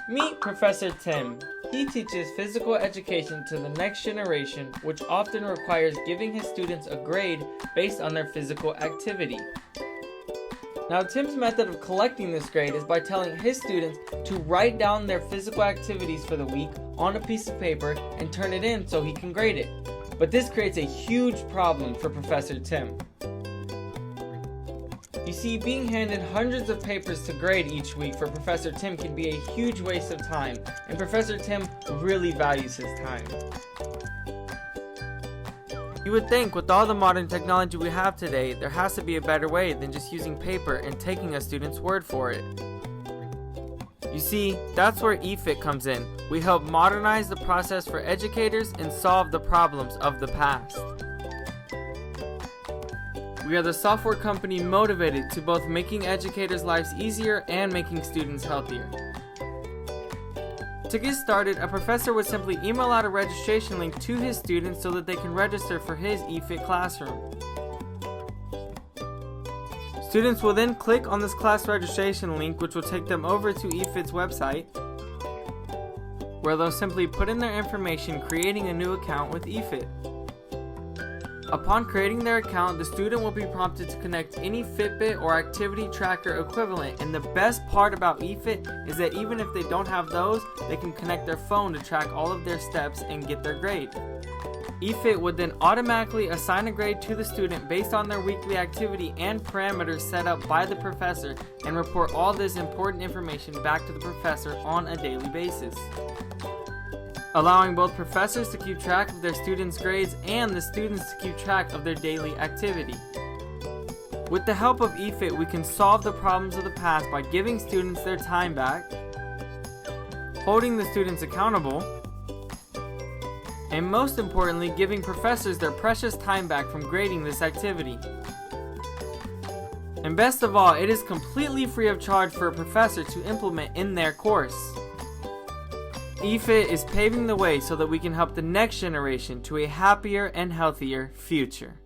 Meet Professor Tim. He teaches physical education to the next generation, which often requires giving his students a grade based on their physical activity. Now, Tim's method of collecting this grade is by telling his students to write down their physical activities for the week on a piece of paper and turn it in so he can grade it. But this creates a huge problem for Professor Tim. You see, being handed hundreds of papers to grade each week for Professor Tim can be a huge waste of time, and Professor Tim really values his time. You would think with all the modern technology we have today, there has to be a better way than just using paper and taking a student's word for it. You see, that's where eFit comes in. We help modernize the process for educators and solve the problems of the past. We are the software company motivated to both making educators' lives easier and making students healthier. To get started, a professor would simply email out a registration link to his students so that they can register for his eFit classroom. Students will then click on this class registration link, which will take them over to eFit's website, where they'll simply put in their information, creating a new account with eFit. Upon creating their account, the student will be prompted to connect any Fitbit or activity tracker equivalent, and the best part about eFit is that even if they don't have those, they can connect their phone to track all of their steps and get their grade. eFit would then automatically assign a grade to the student based on their weekly activity and parameters set up by the professor, and report all this important information back to the professor on a daily basis, allowing both professors to keep track of their students' grades and the students to keep track of their daily activity. With the help of eFit, we can solve the problems of the past by giving students their time back, holding the students accountable, and most importantly, giving professors their precious time back from grading this activity. And best of all, it is completely free of charge for a professor to implement in their course. eFit is paving the way so that we can help the next generation to a happier and healthier future.